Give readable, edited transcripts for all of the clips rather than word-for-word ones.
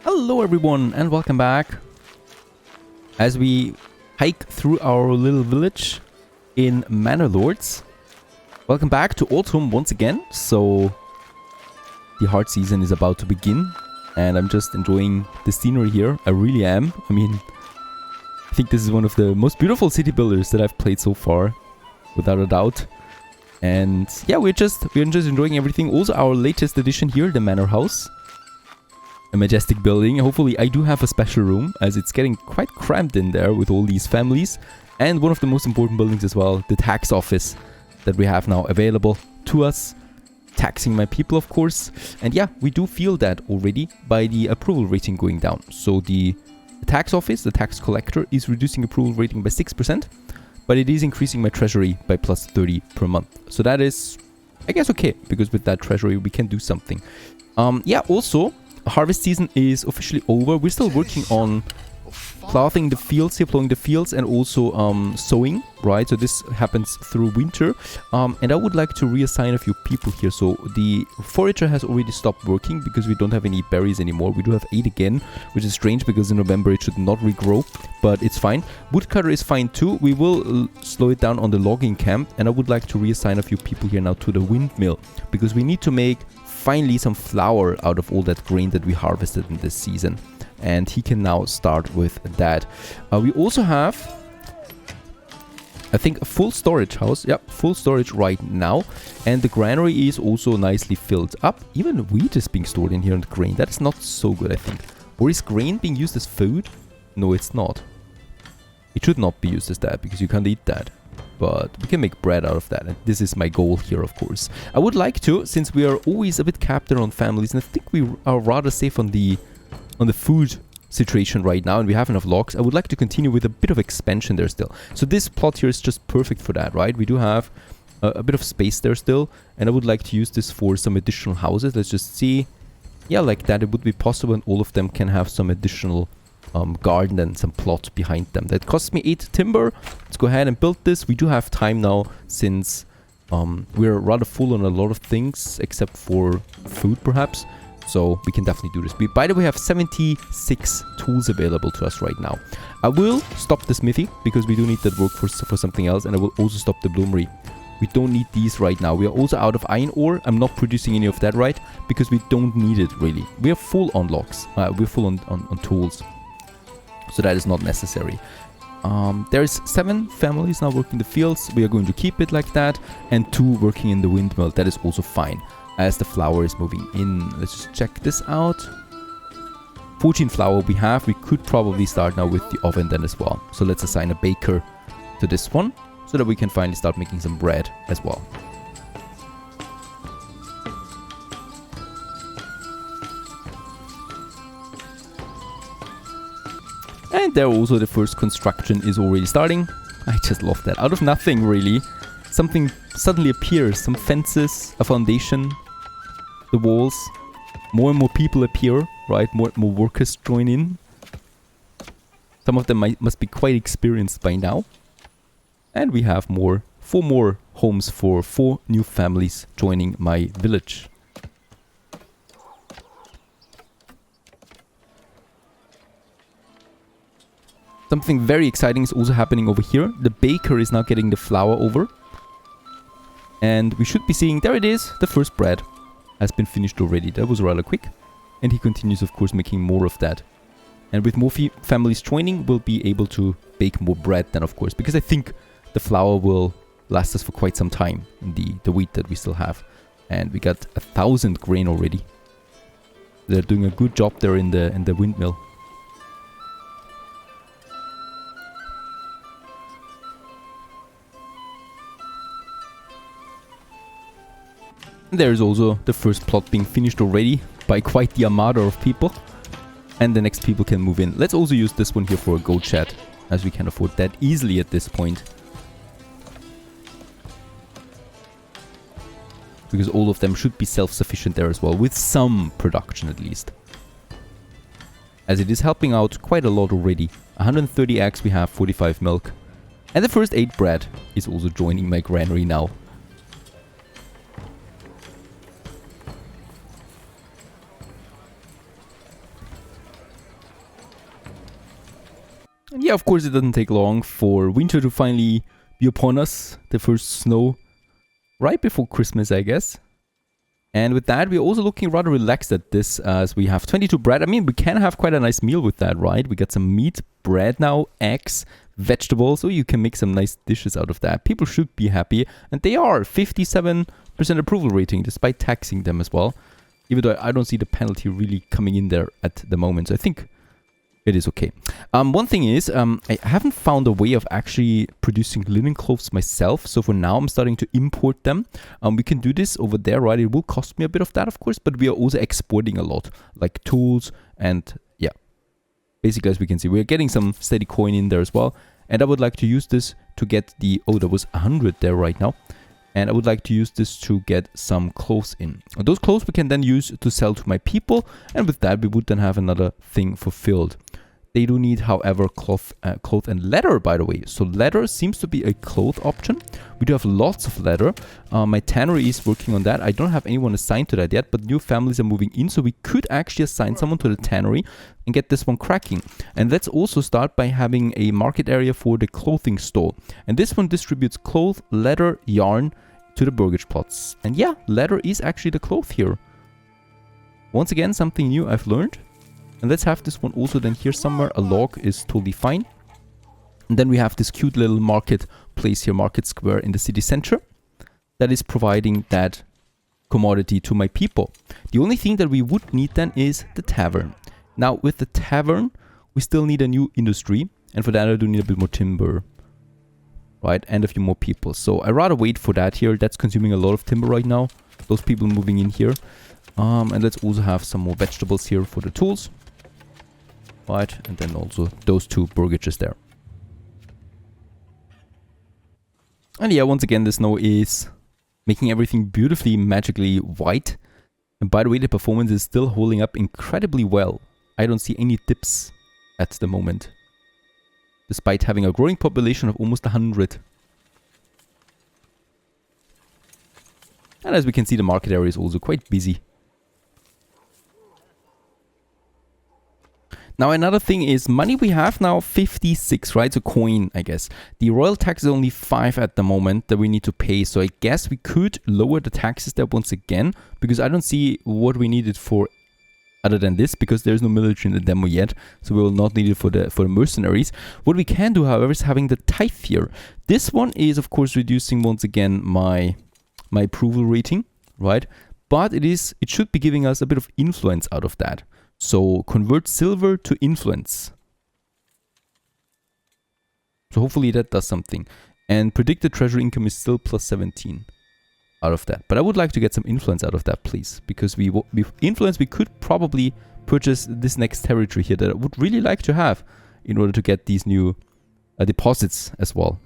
Hello everyone and welcome back as we hike through our little village in Manor Lords. Welcome back to autumn once again. So the hard season is about to begin and I'm just enjoying the scenery here. I really am. I mean, I think this is one of the most beautiful city builders that I've played so far, without a doubt. And yeah, we're just enjoying everything. Also our latest addition here, the Manor House. A majestic building. Hopefully I do have a special room, as it's getting quite cramped in there with all these families. And one of the most important buildings as well, the tax office that we have now available to us. Taxing my people, of course. And yeah, we do feel that already by the approval rating going down. So the tax office, the tax collector, is reducing approval rating by 6%. But it is increasing my treasury by plus 30 per month. So that is, I guess, okay. Because with that treasury we can do something. Yeah, also harvest season is officially over. We're still working on plowing the fields here, plowing the fields, and also sowing, right? So this happens through winter. And I would like to reassign a few people here. So the forager has already stopped working because we don't have any berries anymore. We do have 8 again, which is strange because in November it should not regrow, but it's fine. Woodcutter is fine too. We will slow it down on the logging camp, and I would like to reassign a few people here now to the windmill because we need to make finally some flour out of all that grain that we harvested in this season, and he can now start with that. We also have, I think, a full storage house. Yep, full storage right now, and the granary is also nicely filled up. Even wheat is being stored in here, and grain. That is not so good, I think. Or is grain being used as food? No, it's not. It should not be used as that because you can't eat that. But we can make bread out of that, and this is my goal here, of course. I would like to, since we are always a bit capped on families, and I think we are rather safe on the food situation right now, and we have enough logs, I would like to continue with a bit of expansion there still. So this plot here is just perfect for that, right? We do have a bit of space there still, and I would like to use this for some additional houses. Let's just see. Yeah, like that it would be possible, and all of them can have some additional garden and some plot behind them. That cost me 8 timber. Let's go ahead and build this. We do have time now, since we're rather full on a lot of things except for food perhaps, so we can definitely do this. We, by the way, have 76 tools available to us right now. I will stop the smithy because we do need that work for something else, and I will also stop the bloomery. We don't need these right now. We are also out of iron ore. I'm not producing any of that, right? Because we don't need it really. We are full on logs. We're full on tools. So that is not necessary. There's 7 families now working the fields. We are going to keep it like that. And 2 working in the windmill. That is also fine, as the flour is moving in. Let's just check this out. 14 flour we have. We could probably start now with the oven then as well. So let's assign a baker to this one, so that we can finally start making some bread as well. And there also the first construction is already starting. I just love that. Out of nothing really, something suddenly appears. Some fences, a foundation, the walls. More and more people appear, right? More and more workers join in. Some of them must be quite experienced by now. And we have 4 more homes for 4 new families joining my village. Something very exciting is also happening over here. The baker is now getting the flour over. And we should be seeing, there it is, the first bread has been finished already. That was rather quick. And he continues, of course, making more of that. And with more families joining, we'll be able to bake more bread then, of course. Because I think the flour will last us for quite some time, the wheat that we still have. And we got 1,000 grain already. They're doing a good job there in the windmill. There is also the first plot being finished already by quite the armada of people. And the next people can move in. Let's also use this one here for a goat shed, as we can afford that easily at this point. Because all of them should be self-sufficient there as well, with some production at least. As it is helping out quite a lot already. 130 eggs, we have 45 milk. And the first 8 bread is also joining my granary now. And yeah, of course, it doesn't take long for winter to finally be upon us. The first snow right before Christmas, I guess. And with that, we're also looking rather relaxed at this, as we have 22 bread. I mean, we can have quite a nice meal with that, right? We got some meat, bread now, eggs, vegetables, so you can make some nice dishes out of that. People should be happy, and they are. 57% approval rating, despite taxing them as well. Even though I don't see the penalty really coming in there at the moment, so I think it is okay. One thing is, I haven't found a way of actually producing linen clothes myself. So for now, I'm starting to import them. We can do this over there, right? It will cost me a bit of that, of course, but we are also exporting a lot, like tools and yeah. Basically, as we can see, we're getting some steady coin in there as well. And I would like to use this to get the... Oh, there was 100 there right now. And I would like to use this to get some clothes in. Those clothes we can then use to sell to my people. And with that, we would then have another thing fulfilled. They do need, however, cloth and leather, by the way. So leather seems to be a cloth option. We do have lots of leather. My tannery is working on that. I don't have anyone assigned to that yet, but new families are moving in. So we could actually assign someone to the tannery and get this one cracking. And let's also start by having a market area for the clothing store. And this one distributes cloth, leather, yarn to the burgage plots. And yeah, leather is actually the cloth here. Once again, something new I've learned. And let's have this one also then here somewhere. A log is totally fine. And then we have this cute little market place here, market square in the city center, that is providing that commodity to my people. The only thing that we would need then is the tavern. Now with the tavern, we still need a new industry. And for that I do need a bit more timber. Right, and a few more people. So I rather wait for that here. That's consuming a lot of timber right now. Those people moving in here. And let's also have some more vegetables here for the tools. Right, and then also those two burgages there. And yeah, once again, the snow is making everything beautifully, magically white. And by the way, the performance is still holding up incredibly well. I don't see any dips at the moment, despite having a growing population of almost 100. And as we can see, the market area is also quite busy. Now another thing is, money we have now 56, right? So coin, I guess. The royal tax is only 5 at the moment that we need to pay. So I guess we could lower the taxes there once again, because I don't see what we need it for other than this, because there's no military in the demo yet. So we will not need it for the mercenaries. What we can do, however, is having the tithe here. This one is, of course, reducing once again my approval rating, right? But it should be giving us a bit of influence out of that. So convert silver to influence. So hopefully that does something. And predicted treasury income is still plus 17 out of that. But I would like to get some influence out of that, please. Because with influence, we could probably purchase this next territory here that I would really like to have in order to get these new deposits as well.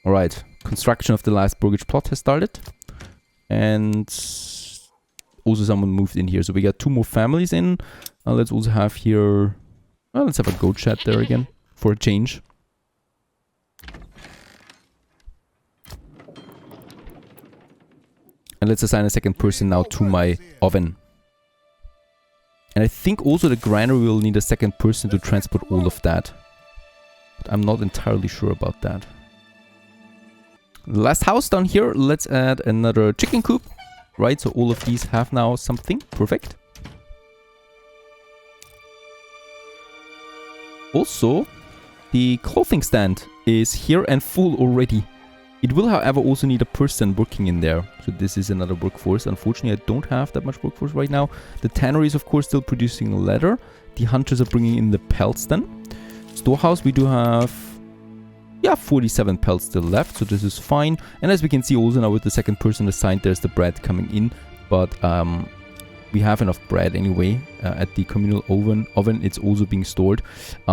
Alright, construction of the last burgage plot has started. And also someone moved in here. So we got 2 more families in. Let's also have here... Well, let's have a goat chat there again for a change. And let's assign a second person now to my oven. And I think also the granary will need a second person to transport all of that. But I'm not entirely sure about that. The last house down here, let's add another chicken coop. Right, so all of these have now something. Perfect. Also, the clothing stand is here and full already. It will, however, also need a person working in there. So this is another workforce. Unfortunately, I don't have that much workforce right now. The tannery is, of course, still producing leather. The hunters are bringing in the pelts then. Storehouse, we do have... Yeah, 47 pelts still left, so this is fine. And as we can see also now with the second person assigned, there's the bread coming in. But we have enough bread anyway. At the communal oven, it's also being stored.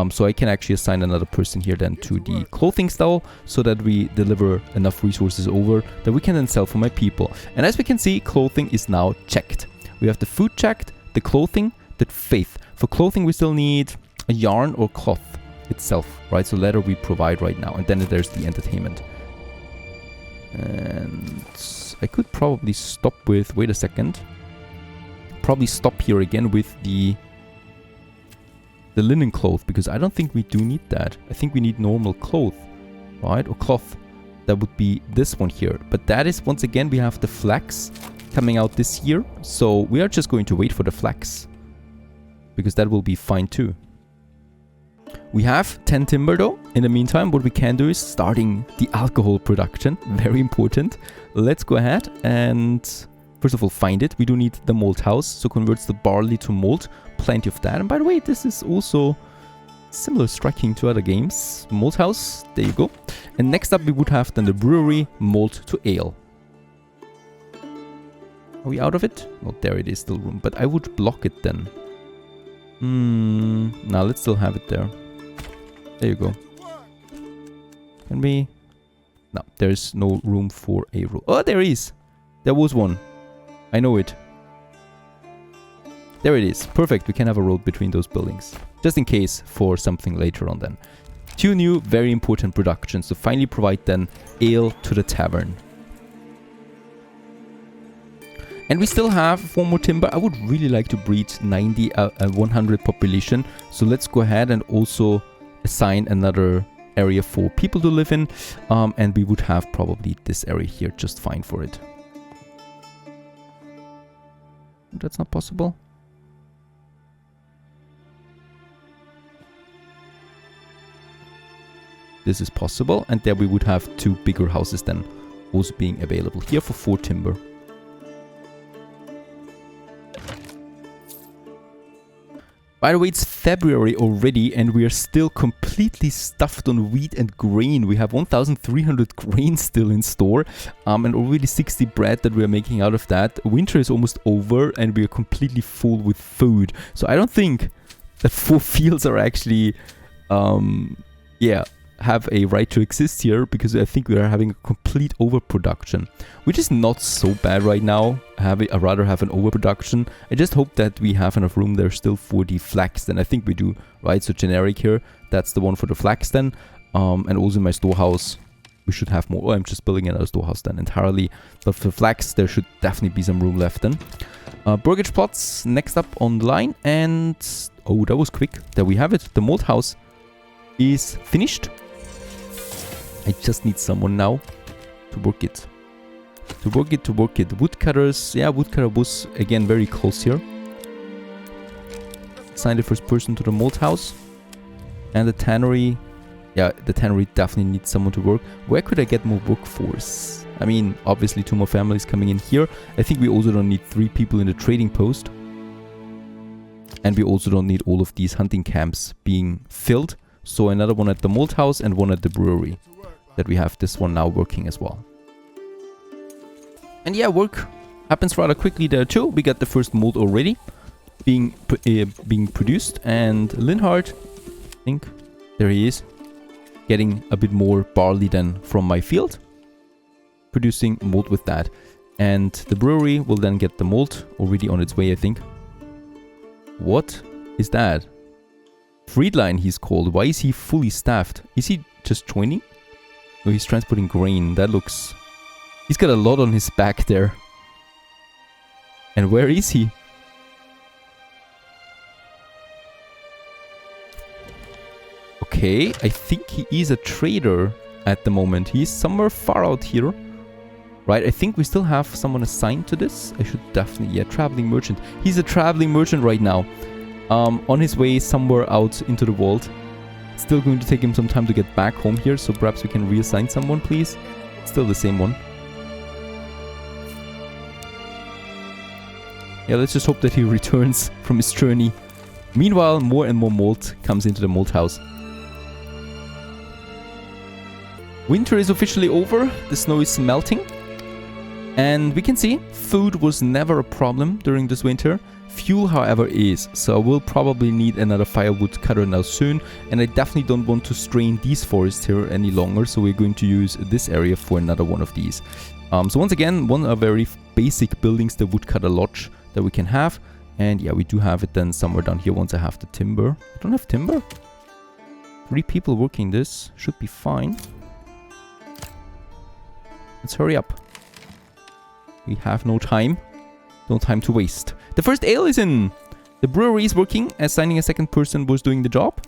So I can actually assign another person here then to the clothing stall, so that we deliver enough resources over that we can then sell for my people. And as we can see, clothing is now checked. We have the food checked, the clothing, the faith. For clothing, we still need a yarn or cloth itself, right? So leather we provide right now, and then there's the entertainment. And I could probably stop with, wait a second, probably stop here again with the the linen cloth, because I don't think we do need that. I think we need normal cloth, right? Or cloth. That would be this one here. But that is, once again, we have the flax coming out this year. So we are just going to wait for the flax, because that will be fine too. We have 10 timber though. In the meantime, what we can do is starting the alcohol production. Very important. Let's go ahead and first of all find it. We do need the malt house, so converts the barley to malt. Plenty of that. And by the way, this is also similar striking to other games. Malt house, there you go. And next up we would have then the brewery, malt to ale. Are we out of it? Oh, there it is, still room. But I would block it then. Now let's still have it there. There you go. Can we? No, there's no room for a road. Oh, there is. There was one. I know it. There it is. Perfect. We can have a road between those buildings. Just in case for something later on then. 2 new very important productions to finally provide then ale to the tavern. And we still have 4 more timber. I would really like to breed 90 and 100 population. So let's go ahead and also assign another area for people to live in. And we would have probably this area here just fine for it. That's not possible. This is possible. And there we would have 2 bigger houses then also being available here for 4 timber. By the way, it's February already and we are still completely stuffed on wheat and grain. We have 1,300 grain still in store and already 60 bread that we are making out of that. Winter is almost over and we are completely full with food. So I don't think that 4 fields are actually, have a right to exist here, because I think we are having a complete overproduction, which is not so bad right now. I'd rather have an overproduction. I just hope that we have enough room there still for the flax, then I think we do, right? So generic here, that's the one for the flax then. And also in my storehouse, we should have more. Oh, I'm just building another storehouse then entirely. But for flax, there should definitely be some room left then. Burgage plots next up on the line. And, oh, that was quick. There we have it. The malt house is finished. I just need someone now to work it. To work it. Woodcutters. Yeah, woodcutter was again very close here. Assign the first person to the malt house. And the tannery. Yeah, the tannery definitely needs someone to work. Where could I get more workforce? I mean, obviously 2 more families coming in here. I think we also don't need 3 people in the trading post. And we also don't need all of these hunting camps being filled. So another one at the malt house and one at the brewery. That we have this one now working as well. And yeah, work happens rather quickly there too. We got the first mold already being produced. And Linhard, I think, there he is, getting a bit more barley than from my field. Producing mold with that. And the brewery will then get the mold already on its way, I think. What is that? Friedline he's called. Why is he fully staffed? Is he just joining? No, he's transporting grain. That looks... He's got a lot on his back there. And where is he? Okay, I think he is a trader at the moment. He's somewhere far out here. Right, I think we still have someone assigned to this. I should definitely... Yeah, traveling merchant. He's a traveling merchant right now. On his way somewhere out into the world. Still going to take him some time to get back home here, so perhaps we can reassign someone, please. Still the same one. Yeah, let's just hope that he returns from his journey. Meanwhile, more and more malt comes into the malt house. Winter is officially over. The snow is melting. And we can see food was never a problem during this winter. Fuel, however, is. So I will probably need another firewood cutter now soon. And I definitely don't want to strain these forests here any longer. So we're going to use this area for another one of these. So once again, one of very basic buildings, the woodcutter lodge that we can have. And yeah, we do have it then somewhere down here once I have the timber. I don't have timber? 3 people working this. Should be fine. Let's hurry up. We have no time. No time to waste. The first ale is in. The brewery is working. Assigning a second person was doing the job.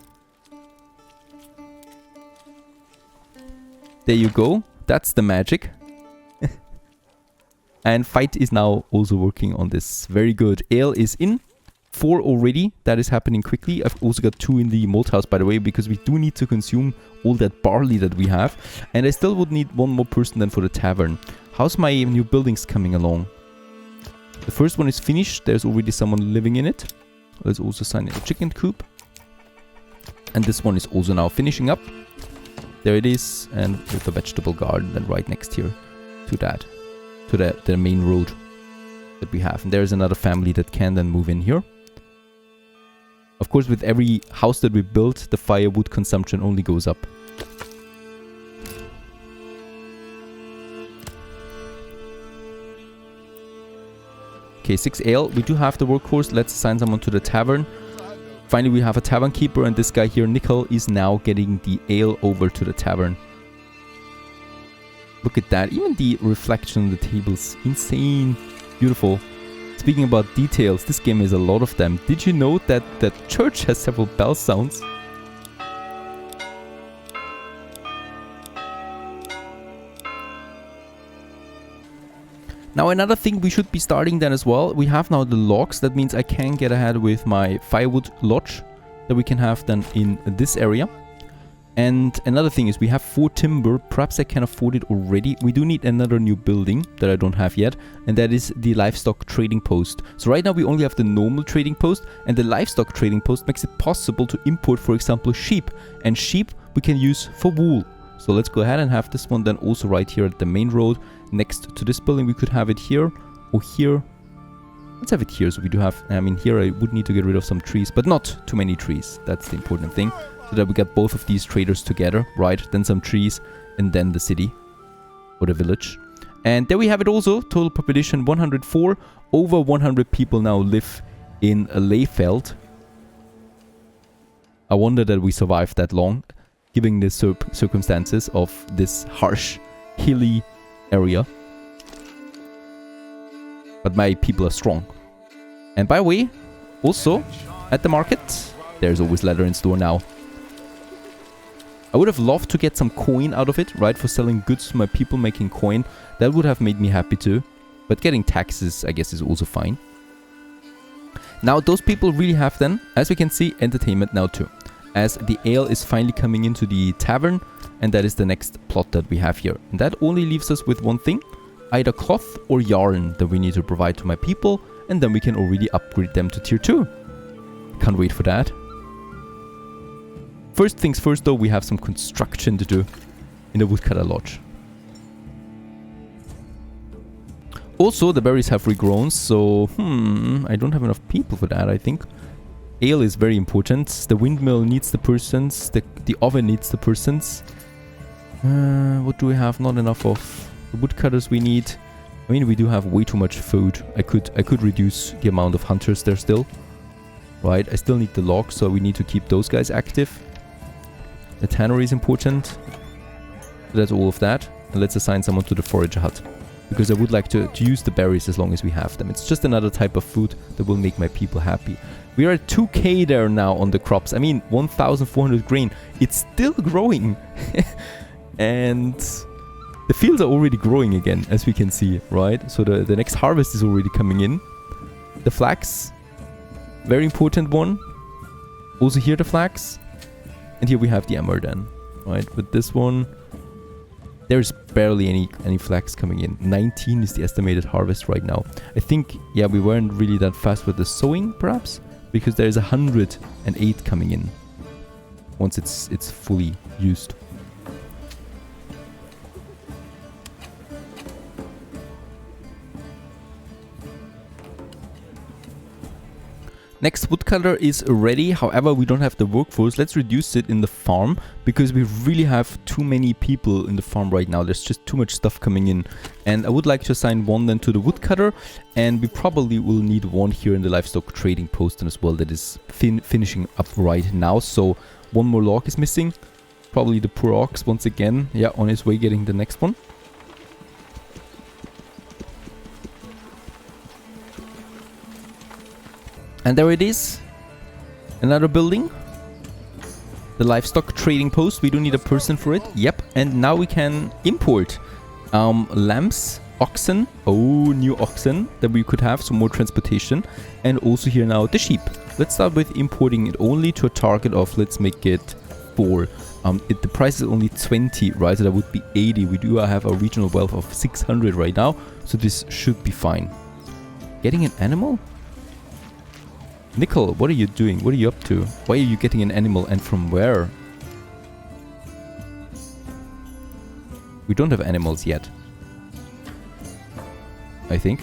There you go. That's the magic. And Fight is now also working on this. Very good. Ale is in. 4 already. That is happening quickly. I've also got 2 in the malt house, by the way, because we do need to consume all that barley that we have. And I still would need 1 more person then for the tavern. How's my new buildings coming along? The first one is finished. There's already someone living in it. Let's also assign a chicken coop. And this one is also now finishing up. There it is. And with a vegetable garden then right next here to that. To the main road that we have. And there's another family that can then move in here. Of course, with every house that we build, the firewood consumption only goes up. Okay, 6 ale. We do have the workhorse. Let's assign someone to the tavern. Finally, we have a tavern keeper, and this guy here, Nickel, is now getting the ale over to the tavern. Look at that. Even the reflection on the tables. Insane. Beautiful. Speaking about details, this game has a lot of them. Did you know that the church has several bell sounds? Now another thing we should be starting then as well. We have now the logs. That means I can get ahead with my firewood lodge that we can have then in this area. And another thing is we have 4 timber. Perhaps I can afford it already. We do need another new building that I don't have yet. And that is the livestock trading post. So right now we only have the normal trading post. And the livestock trading post makes it possible to import, for example, sheep. And sheep we can use for wool. So let's go ahead and have this one then also right here at the main road. Next to this building. We could have it here or here. Let's have it here. So we do have, I mean, here I would need to get rid of some trees. But not too many trees. That's the important thing. So that we get both of these traders together, right? Then some trees, and then the city, or the village. And there we have it also, total population 104. Over 100 people now live in Leyfeld. I wonder that we survived that long, given the circumstances of this harsh, hilly area. But my people are strong. And by the way, also, at the market, there's always leather in store now. I would have loved to get some coin out of it, right? For selling goods to my people, making coin. That would have made me happy too. But getting taxes, I guess, is also fine. Now, those people really have then, as we can see, entertainment now too. As the ale is finally coming into the tavern. And that is the next plot that we have here. And that only leaves us with one thing. Either cloth or yarn that we need to provide to my people. And then we can already upgrade them to tier 2. Can't wait for that. First things first though, we have some construction to do in the woodcutter lodge. Also, the berries have regrown, so I don't have enough people for that, I think. Ale is very important. The windmill needs the persons. The oven needs the persons. What do we have? Not enough of the woodcutters we need. I mean, we do have way too much food. I could reduce the amount of hunters there still. Right, I still need the logs, so we need to keep those guys active. The tannery is important. So that's all of that. And let's assign someone to the forager hut. Because I would like to use the berries as long as we have them. It's just another type of food that will make my people happy. We are at 2k there now on the crops. I mean, 1,400 grain. It's still growing. And the fields are already growing again, as we can see, right? So the next harvest is already coming in. The flax, very important one. Also here the flax. And here we have the emmer then, right? With this one, there's barely any flax coming in. 19 is the estimated harvest right now. I think, yeah, we weren't really that fast with the sowing, perhaps, because there's 108 coming in once it's fully used. Next woodcutter is ready, however we don't have the workforce. Let's reduce it in the farm because we really have too many people in the farm right now. There's just too much stuff coming in. And I would like to assign one then to the woodcutter, and we probably will need one here in the livestock trading post as well that is finishing up right now. So one more log is missing. Probably the poor ox once again. Yeah, on his way getting the next one. And there it is. Another building. The livestock trading post. We do need a person for it. Yep. And now we can import lambs, oxen. Oh, new oxen that we could have. Some more transportation. And also here now the sheep. Let's start with importing it only to a target of, let's make it 4. The price is only 20, right? So that would be 80. We do have a regional wealth of 600 right now. So this should be fine. Getting an animal? Nickel, what are you doing? What are you up to? Why are you getting an animal and from where? We don't have animals yet. I think.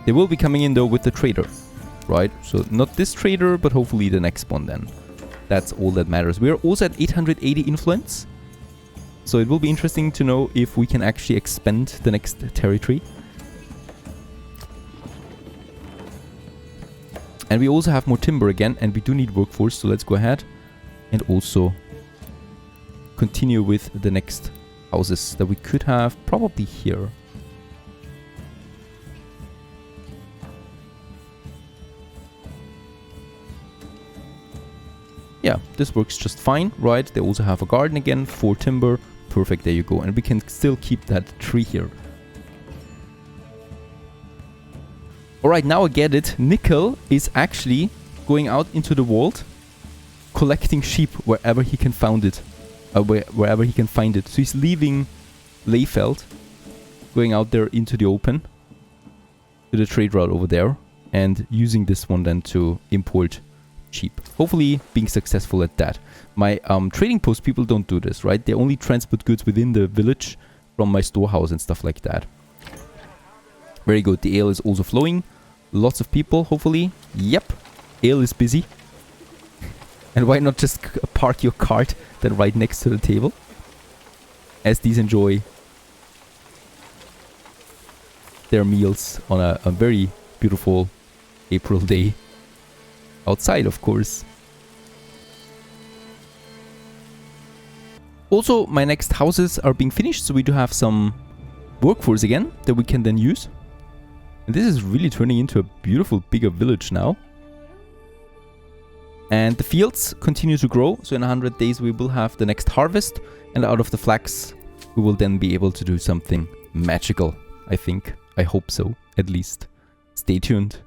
They will be coming in though with the trader. Right? So not this trader, but hopefully the next one then. That's all that matters. We are also at 880 influence. So it will be interesting to know if we can actually expand the next territory. And we also have more timber again, and we do need workforce, so let's go ahead and also continue with the next houses that we could have probably here. Yeah, this works just fine, right? They also have a garden again for timber. Perfect, there you go. And we can still keep that tree here. Alright, now I get it. Nickel is actually going out into the world, collecting sheep wherever he can find it. Wherever he can find it. So he's leaving Leyfeld, going out there into the open, to the trade route over there, and using this one then to import sheep. Hopefully being successful at that. My trading post people don't do this, right? They only transport goods within the village from my storehouse and stuff like that. Very good. The ale is also flowing. Lots of people, hopefully. Yep. Ale is busy. And why not just park your cart then right next to the table? As these enjoy their meals on a very beautiful April day. Outside, of course. Also, my next houses are being finished, so we do have some workforce again that we can then use. And this is really turning into a beautiful, bigger village now. And the fields continue to grow, so in 100 days we will have the next harvest, and out of the flax we will then be able to do something magical, I think. I hope so, at least. Stay tuned.